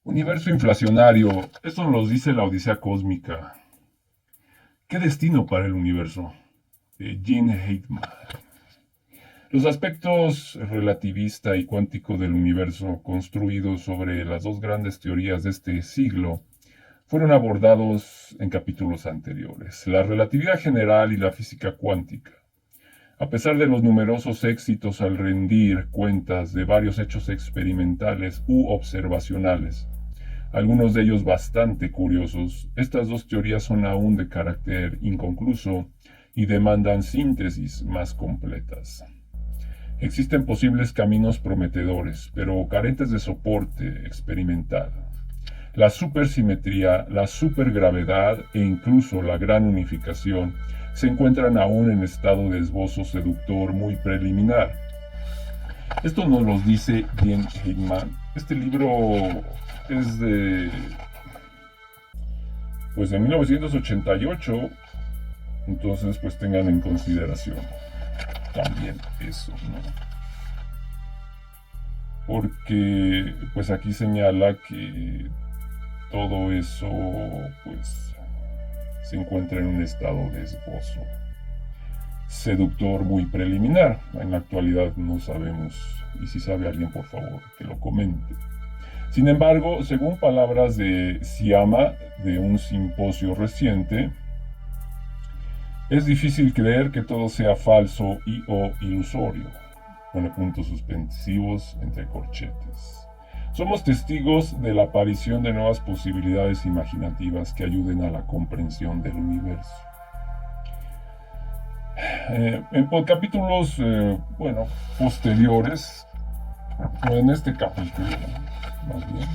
Universo inflacionario. Esto nos lo dice la Odisea Cósmica. ¿Qué destino para el universo? De Gene Hackman. Los aspectos relativista y cuántico del universo, construidos sobre las dos grandes teorías de este siglo, fueron abordados en capítulos anteriores: la relatividad general y la física cuántica. A pesar de los numerosos éxitos al rendir cuentas de varios hechos experimentales u observacionales, algunos de ellos bastante curiosos, estas dos teorías son aún de carácter inconcluso y demandan síntesis más completas. Existen posibles caminos prometedores, pero carentes de soporte experimental. La supersimetría, la supergravedad e incluso la gran unificación se encuentran aún en estado de esbozo seductor muy preliminar. Esto nos lo dice Gene Hackman. Este libro es de 1988, entonces pues tengan en consideración también eso, ¿no? Porque pues aquí señala que todo eso pues se encuentra en un estado de esbozo seductor muy preliminar. En la actualidad no sabemos, y si sabe alguien, por favor, que lo comente. Sin embargo, según palabras de Siama de un simposio reciente, es difícil creer que todo sea falso y o ilusorio. Pone puntos suspensivos entre corchetes. Somos testigos de la aparición de nuevas posibilidades imaginativas que ayuden a la comprensión del universo. En capítulos posteriores, en este capítulo más bien,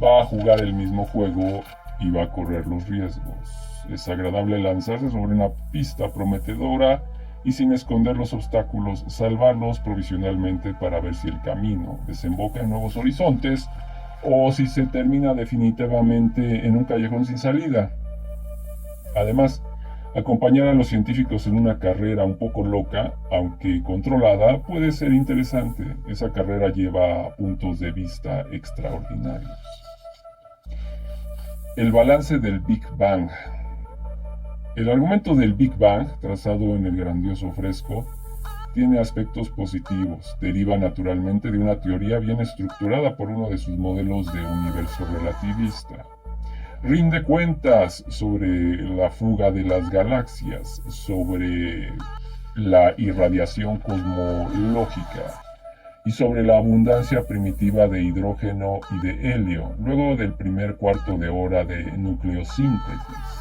va a jugar el mismo juego y va a correr los riesgos. Es agradable lanzarse sobre una pista prometedora y, sin esconder los obstáculos, salvarlos provisionalmente para ver si el camino desemboca en nuevos horizontes o si se termina definitivamente en un callejón sin salida. Además, acompañar a los científicos en una carrera un poco loca, aunque controlada, puede ser interesante. Esa carrera lleva puntos de vista extraordinarios. El balance del Big Bang. El argumento del Big Bang, trazado en el grandioso fresco, tiene aspectos positivos. Deriva naturalmente de una teoría bien estructurada por uno de sus modelos de universo relativista. Rinde cuentas sobre la fuga de las galaxias, sobre la irradiación cosmológica y sobre la abundancia primitiva de hidrógeno y de helio, luego del primer cuarto de hora de nucleosíntesis.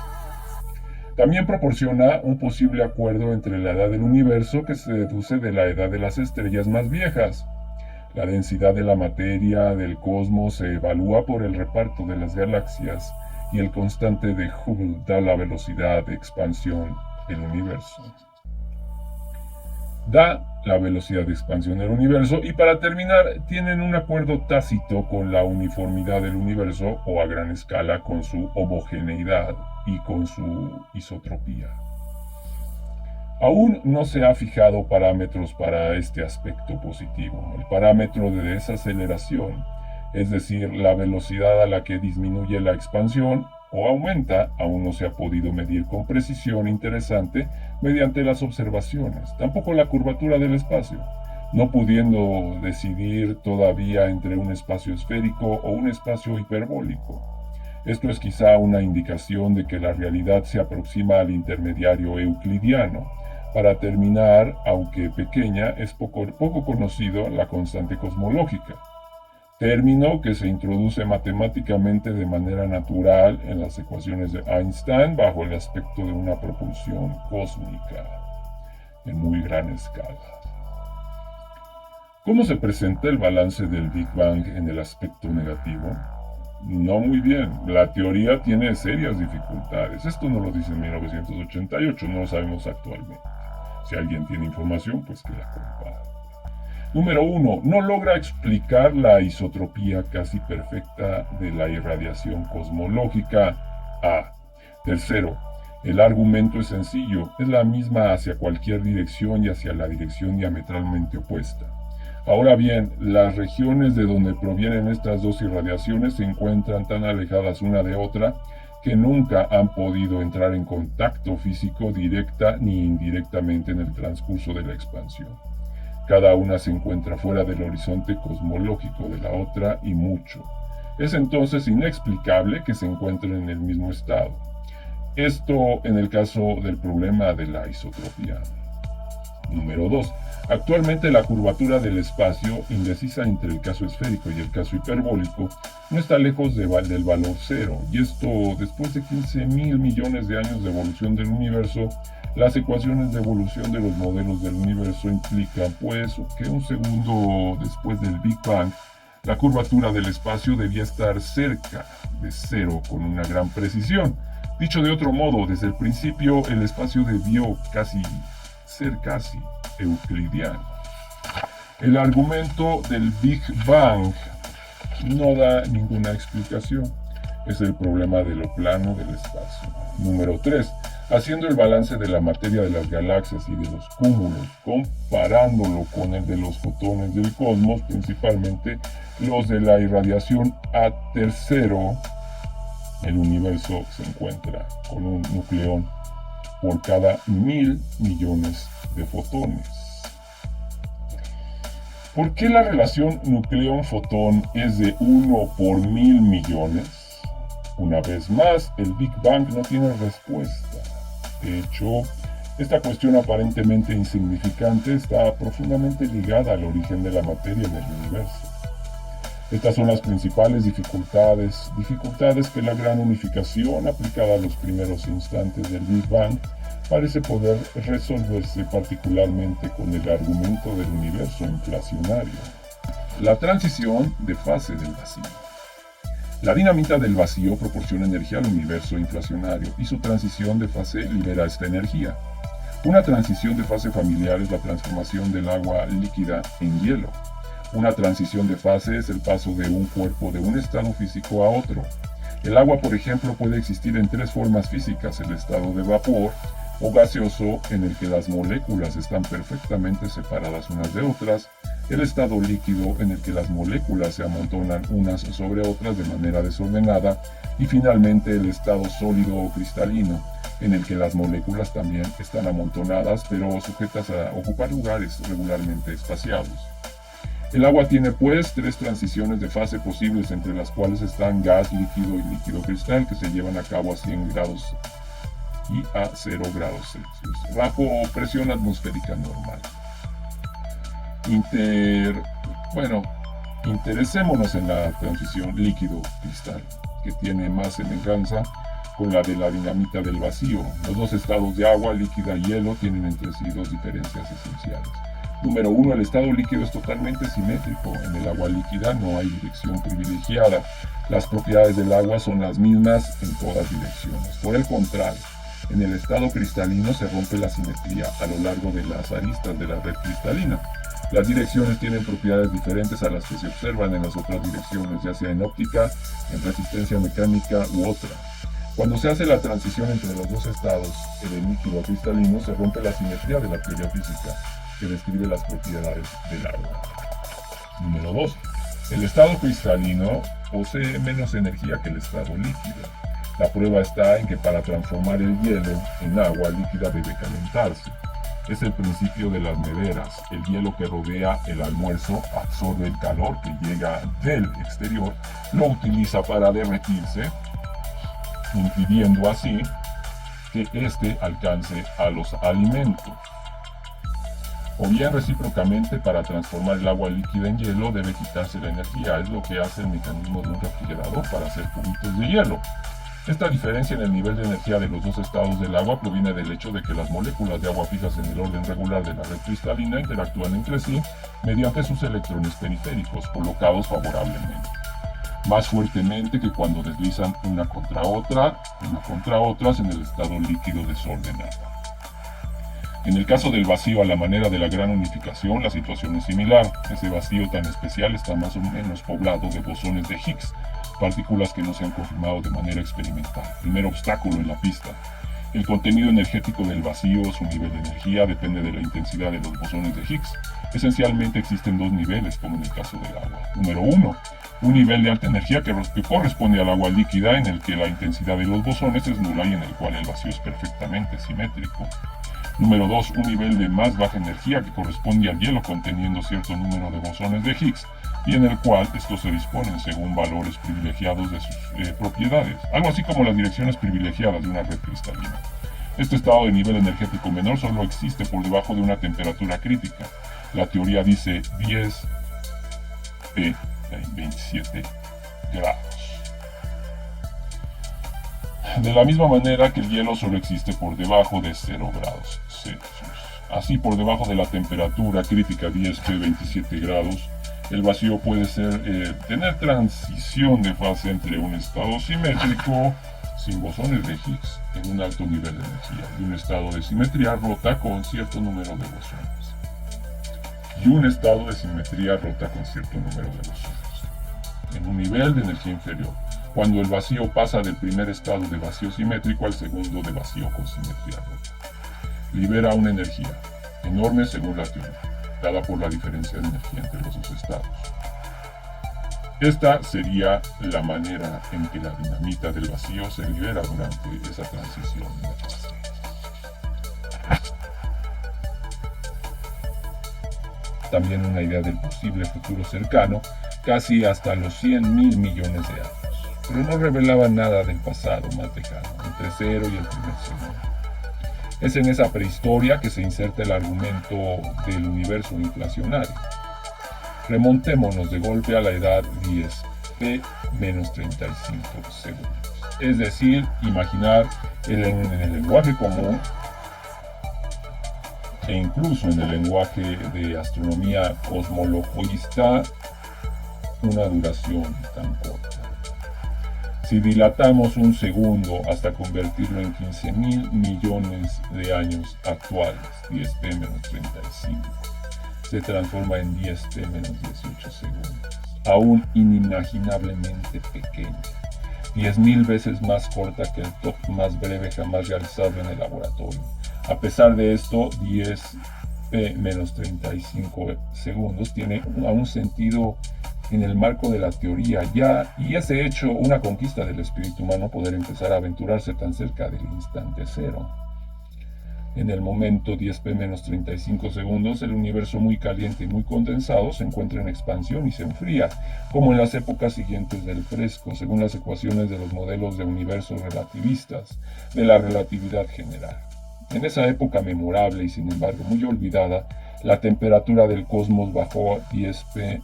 También proporciona un posible acuerdo entre la edad del universo, que se deduce de la edad de las estrellas más viejas. La densidad de la materia del cosmos se evalúa por el reparto de las galaxias, y el constante de Hubble da la velocidad de expansión del universo. Y para terminar, tienen un acuerdo tácito con la uniformidad del universo, o a gran escala con su homogeneidad y con su isotropía. Aún no se ha fijado parámetros para este aspecto positivo. El parámetro de desaceleración, es decir, la velocidad a la que disminuye la expansión o aumenta, aún no se ha podido medir con precisión interesante mediante las observaciones. Tampoco la curvatura del espacio, no pudiendo decidir todavía entre un espacio esférico o un espacio hiperbólico. Esto es quizá una indicación de que la realidad se aproxima al intermediario euclidiano. Para terminar, aunque pequeña, es poco conocido la constante cosmológica, término que se introduce matemáticamente de manera natural en las ecuaciones de Einstein bajo el aspecto de una propulsión cósmica en muy gran escala. ¿Cómo se presenta el balance del Big Bang en el aspecto negativo? No muy bien. La teoría tiene serias dificultades. Esto no lo dice en 1988, no lo sabemos actualmente. Si alguien tiene información, pues que la comparte. Número 1. No logra explicar la isotropía casi perfecta de la irradiación cosmológica. A. Tercero. El argumento es sencillo. Es la misma hacia cualquier dirección y hacia la dirección diametralmente opuesta. Ahora bien, las regiones de donde provienen estas dos irradiaciones se encuentran tan alejadas una de otra que nunca han podido entrar en contacto físico directa ni indirectamente en el transcurso de la expansión. Cada una se encuentra fuera del horizonte cosmológico de la otra y mucho. Es entonces inexplicable que se encuentren en el mismo estado. Esto en el caso del problema de la isotropía. Número 2. Actualmente la curvatura del espacio, indecisa entre el caso esférico y el caso hiperbólico, no está lejos del valor cero, y esto después de 15.000 millones de años de evolución del universo. Las ecuaciones de evolución de los modelos del universo implican, pues, que un segundo después del Big Bang, la curvatura del espacio debía estar cerca de cero con una gran precisión. Dicho de otro modo, desde el principio el espacio debió ser casi euclidiano. El argumento del Big Bang no da ninguna explicación. Es el problema de lo plano del espacio. Número 3. Haciendo el balance de la materia de las galaxias y de los cúmulos, comparándolo con el de los fotones del cosmos, principalmente los de la irradiación A3, el universo se encuentra con un nucleón por cada 1.000 millones de fotones. ¿Por qué la relación nucleón-fotón es de 1 por 1.000 millones? Una vez más, el Big Bang no tiene respuesta. De hecho, esta cuestión aparentemente insignificante está profundamente ligada al origen de la materia en el universo. Estas son las principales dificultades que la gran unificación aplicada a los primeros instantes del Big Bang parece poder resolverse particularmente con el argumento del universo inflacionario. La transición de fase del vacío. La dinamita del vacío proporciona energía al universo inflacionario y su transición de fase libera esta energía. Una transición de fase familiar es la transformación del agua líquida en hielo. Una transición de fase es el paso de un cuerpo de un estado físico a otro. El agua, por ejemplo, puede existir en 3 formas físicas: el estado de vapor o gaseoso, en el que las moléculas están perfectamente separadas unas de otras; el estado líquido, en el que las moléculas se amontonan unas sobre otras de manera desordenada; y finalmente el estado sólido o cristalino, en el que las moléculas también están amontonadas pero sujetas a ocupar lugares regularmente espaciados. El agua tiene pues 3 transiciones de fase posibles, entre las cuales están gas, líquido y líquido cristal, que se llevan a cabo a 100 grados y a 0 grados Celsius, bajo presión atmosférica normal. Interesémonos en la transición líquido-cristal, que tiene más semejanza con la de la dinamita del vacío. Los dos estados de agua líquida y hielo tienen entre sí 2 diferencias esenciales. Número 1. El estado líquido es totalmente simétrico. En el agua líquida no hay dirección privilegiada. Las propiedades del agua son las mismas en todas direcciones. Por el contrario, en el estado cristalino se rompe la simetría a lo largo de las aristas de la red cristalina. Las direcciones tienen propiedades diferentes a las que se observan en las otras direcciones, ya sea en óptica, en resistencia mecánica u otra. Cuando se hace la transición entre los dos estados, el líquido cristalino, se rompe la simetría de la teoría física que describe las propiedades del agua. Número 2. El estado cristalino posee menos energía que el estado líquido. La prueba está en que para transformar el hielo en agua líquida debe calentarse. Es el principio de las neveras. El hielo que rodea el almuerzo absorbe el calor que llega del exterior, lo utiliza para derretirse, impidiendo así que éste alcance a los alimentos. O bien recíprocamente, para transformar el agua líquida en hielo debe quitarse la energía. Es lo que hace el mecanismo de un refrigerador para hacer cubitos de hielo. Esta diferencia en el nivel de energía de los dos estados del agua proviene del hecho de que las moléculas de agua fijas en el orden regular de la red cristalina interactúan entre sí mediante sus electrones periféricos, colocados favorablemente, más fuertemente que cuando deslizan una contra otras en el estado líquido desordenado. En el caso del vacío a la manera de la gran unificación, la situación es similar. Ese vacío tan especial está más o menos poblado de bosones de Higgs, partículas que no se han confirmado de manera experimental. Primer obstáculo en la pista. El contenido energético del vacío, su nivel de energía, depende de la intensidad de los bosones de Higgs. Esencialmente existen dos niveles, como en el caso del agua. Número 1, un nivel de alta energía que corresponde al agua líquida, en el que la intensidad de los bosones es nula y en el cual el vacío es perfectamente simétrico. Número 2, un nivel de más baja energía que corresponde al hielo, conteniendo cierto número de bosones de Higgs y en el cual estos se disponen según valores privilegiados de sus propiedades, algo así como las direcciones privilegiadas de una red cristalina. Este estado de nivel energético menor solo existe por debajo de una temperatura crítica. La teoría dice 10 P 27 grados. De la misma manera que el hielo solo existe por debajo de 0 grados Celsius. Así, por debajo de la temperatura crítica 10 P 27 grados, el vacío puede tener transición de fase entre un estado simétrico sin bosones de Higgs en un alto nivel de energía y un estado de simetría rota con cierto número de bosones. Y un estado de simetría rota con cierto número de bosones en un nivel de energía inferior, cuando el vacío pasa del primer estado de vacío simétrico al segundo de vacío con simetría rota. Libera una energía enorme según la teoría, dada por la diferencia de energía entre los dos estados. Esta sería la manera en que la dinamita del vacío se libera durante esa transición de fase. También una idea del posible futuro cercano, casi hasta los 100.000 millones de años, pero no revelaba nada del pasado más lejano, entre 0 y el primer segundo. Es en esa prehistoria que se inserta el argumento del universo inflacionario. Remontémonos de golpe a la edad 10 P menos 35 segundos. Es decir, imaginar en el lenguaje común e incluso en el lenguaje de astronomía cosmologista una duración tan corta. Si dilatamos un segundo hasta convertirlo en 15.000 millones de años actuales, 10p menos 35, se transforma en 10p menos 18 segundos, aún inimaginablemente pequeña, 10.000 veces más corta que el top más breve jamás realizado en el laboratorio. A pesar de esto, 10p menos 35 segundos tiene aún sentido en el marco de la teoría y ese hecho una conquista del espíritu humano poder empezar a aventurarse tan cerca del instante cero. En el momento 10p menos 35 segundos, el universo muy caliente y muy condensado se encuentra en expansión y se enfría, como en las épocas siguientes del fresco, según las ecuaciones de los modelos de universos relativistas de la relatividad general. En esa época memorable y sin embargo muy olvidada, la temperatura del cosmos bajó a 10p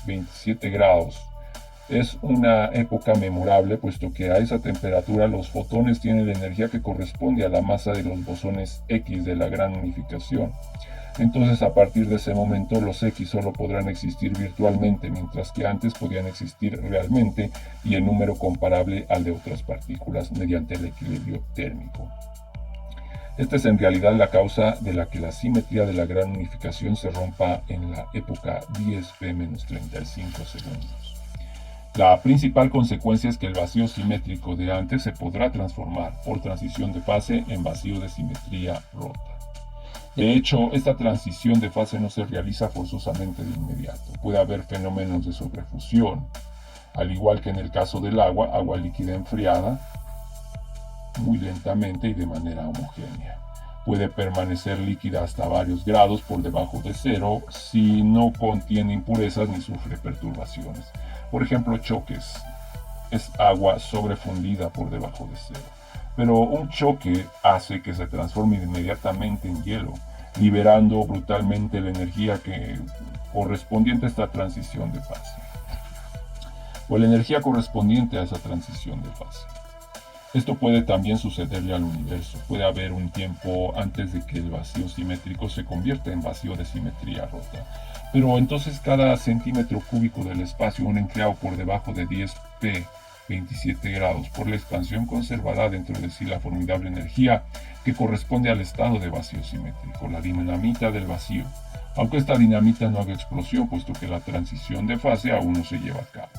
27 grados. Es una época memorable puesto que a esa temperatura los fotones tienen la energía que corresponde a la masa de los bosones X de la gran unificación. Entonces, a partir de ese momento, los X solo podrán existir virtualmente, mientras que antes podían existir realmente y en número comparable al de otras partículas mediante el equilibrio térmico. Esta es en realidad la causa de la que la simetría de la gran unificación se rompa en la época 10p menos 35 segundos. La principal consecuencia es que el vacío simétrico de antes se podrá transformar por transición de fase en vacío de simetría rota. De hecho, esta transición de fase no se realiza forzosamente de inmediato. Puede haber fenómenos de sobrefusión, al igual que en el caso del agua líquida enfriada, muy lentamente y de manera homogénea. Puede permanecer líquida hasta varios grados por debajo de cero si no contiene impurezas ni sufre perturbaciones. Por ejemplo, choques. Es agua sobrefundida por debajo de cero. Pero un choque hace que se transforme inmediatamente en hielo, liberando brutalmente la energía correspondiente a esta transición de fase. O la energía correspondiente a esa transición de fase. Esto puede también sucederle al universo. Puede haber un tiempo antes de que el vacío simétrico se convierta en vacío de simetría rota. Pero entonces cada centímetro cúbico del espacio aún enfriado por debajo de 10p 27 grados por la expansión conservará dentro de sí la formidable energía que corresponde al estado de vacío simétrico, la dinamita del vacío, aunque esta dinamita no haga explosión puesto que la transición de fase aún no se lleva a cabo.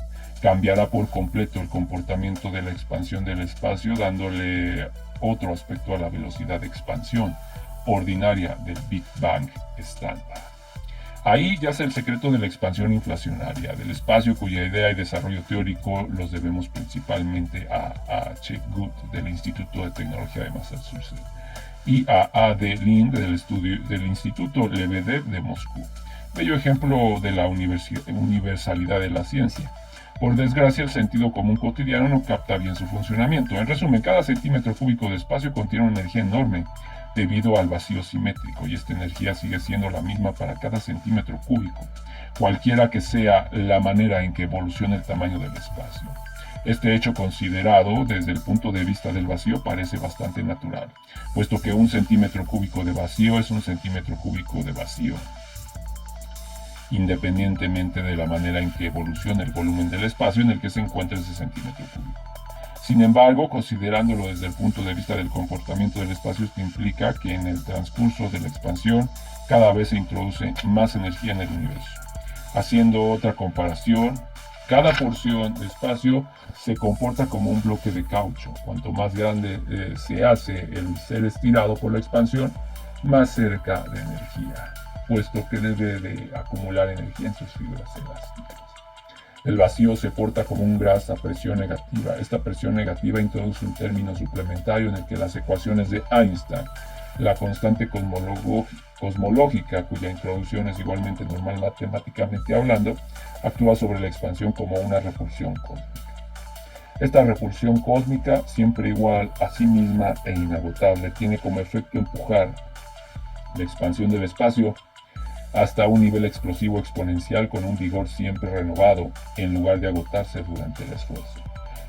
cambiará por completo el comportamiento de la expansión del espacio, dándole otro aspecto a la velocidad de expansión ordinaria del Big Bang estándar. Ahí yace el secreto de la expansión inflacionaria del espacio, cuya idea y desarrollo teórico los debemos principalmente a H. Good del Instituto de Tecnología de Massachusetts y a A.D. Lind del Instituto Lebedev de Moscú. Bello ejemplo de la universalidad de la ciencia. Por desgracia, el sentido común cotidiano no capta bien su funcionamiento. En resumen, cada centímetro cúbico de espacio contiene una energía enorme debido al vacío simétrico, y esta energía sigue siendo la misma para cada centímetro cúbico, cualquiera que sea la manera en que evoluciona el tamaño del espacio. Este hecho, considerado desde el punto de vista del vacío, parece bastante natural, puesto que un centímetro cúbico de vacío es un centímetro cúbico de vacío, independientemente de la manera en que evoluciona el volumen del espacio en el que se encuentra ese centímetro cúbico. Sin embargo, considerándolo desde el punto de vista del comportamiento del espacio, esto implica que en el transcurso de la expansión cada vez se introduce más energía en el universo. Haciendo otra comparación, cada porción de espacio se comporta como un bloque de caucho. Cuanto más grande se hace el ser estirado por la expansión, más cerca de energía, puesto que debe de acumular energía en sus fibras elásticas. El vacío se porta como un gas a presión negativa. Esta presión negativa introduce un término suplementario en el que las ecuaciones de Einstein, la constante cosmológica, cuya introducción es igualmente normal matemáticamente hablando, actúa sobre la expansión como una repulsión cósmica. Esta repulsión cósmica, siempre igual a sí misma e inagotable, tiene como efecto empujar la expansión del espacio hasta un nivel explosivo exponencial con un vigor siempre renovado, en lugar de agotarse durante el esfuerzo.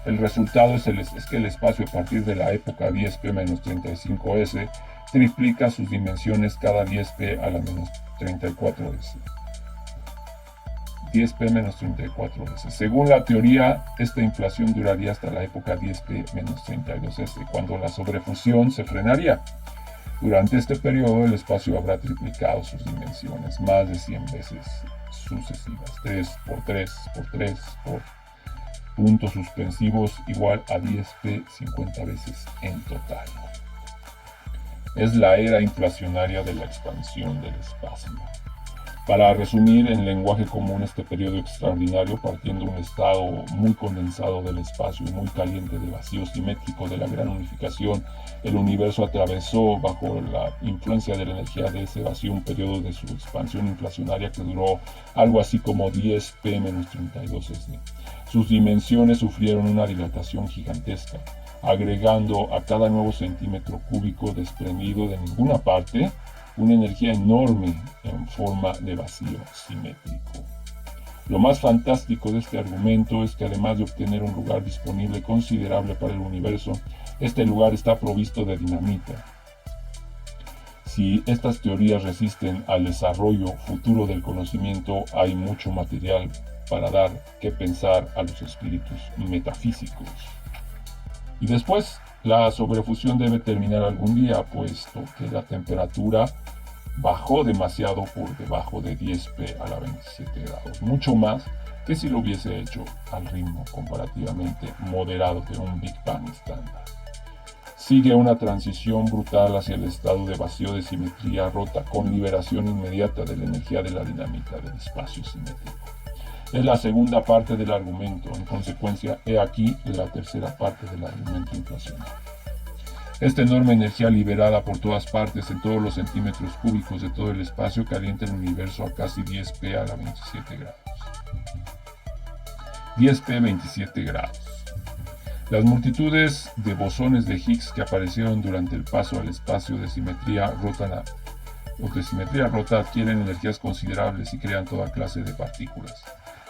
El resultado es que el espacio a partir de la época 10p-35s triplica sus dimensiones cada 10p a la menos 34s. 10p-34s. Según la teoría, esta inflación duraría hasta la época 10p-32s, cuando la sobrefusión se frenaría. Durante este periodo, el espacio habrá triplicado sus dimensiones, más de 100 veces sucesivas, 3 por 3 por 3 por puntos suspensivos igual a 10p 50 veces en total. Es la era inflacionaria de la expansión del espacio. Para resumir en lenguaje común este periodo extraordinario, partiendo de un estado muy condensado del espacio y muy caliente de vacío simétrico de la gran unificación, el universo atravesó, bajo la influencia de la energía de ese vacío, un periodo de su expansión inflacionaria que duró algo así como 10p-32s. Sus dimensiones sufrieron una dilatación gigantesca, agregando a cada nuevo centímetro cúbico desprendido de ninguna parte una energía enorme en forma de vacío simétrico. Lo más fantástico de este argumento es que, además de obtener un lugar disponible considerable para el universo, este lugar está provisto de dinamita. Si estas teorías resisten al desarrollo futuro del conocimiento, hay mucho material para dar que pensar a los espíritus metafísicos. Y después, la sobrefusión debe terminar algún día, puesto que la temperatura bajó demasiado por debajo de 10p a la 27 grados, mucho más que si lo hubiese hecho al ritmo comparativamente moderado de un Big Bang estándar. Sigue una transición brutal hacia el estado de vacío de simetría rota, con liberación inmediata de la energía de la dinamita del espacio simétrico. Es la segunda parte del argumento. En consecuencia, he aquí la tercera parte del argumento inflacionario. Esta enorme energía liberada por todas partes, en todos los centímetros cúbicos de todo el espacio, calienta el universo a casi 10p a la 27 grados. 10p 27 grados. Las multitudes de bosones de Higgs que aparecieron durante el paso al espacio de simetría rota adquieren energías considerables y crean toda clase de partículas.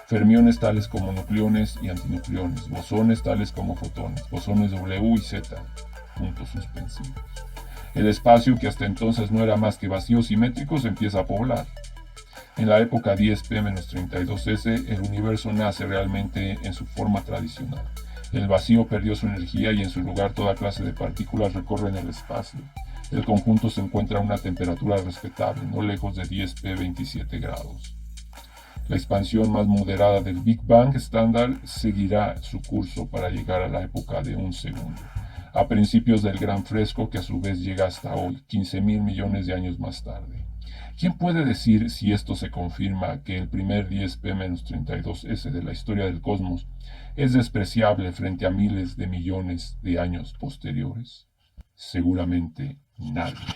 Fermiones tales como nucleones y antinucleones, bosones tales como fotones, bosones W y Z, puntos suspensivos. El espacio, que hasta entonces no era más que vacío simétrico, se empieza a poblar. En la época 10p-32s, el universo nace realmente en su forma tradicional. El vacío perdió su energía y en su lugar toda clase de partículas recorren el espacio. El conjunto se encuentra a una temperatura respetable, no lejos de 10p 27 grados. La expansión más moderada del Big Bang estándar seguirá su curso para llegar a la época de un segundo, a principios del Gran Fresco, que a su vez llega hasta hoy, 15.000 millones de años más tarde. ¿Quién puede decir si esto se confirma que el primer 10p-32s de la historia del cosmos es despreciable frente a miles de millones de años posteriores? Seguramente nadie.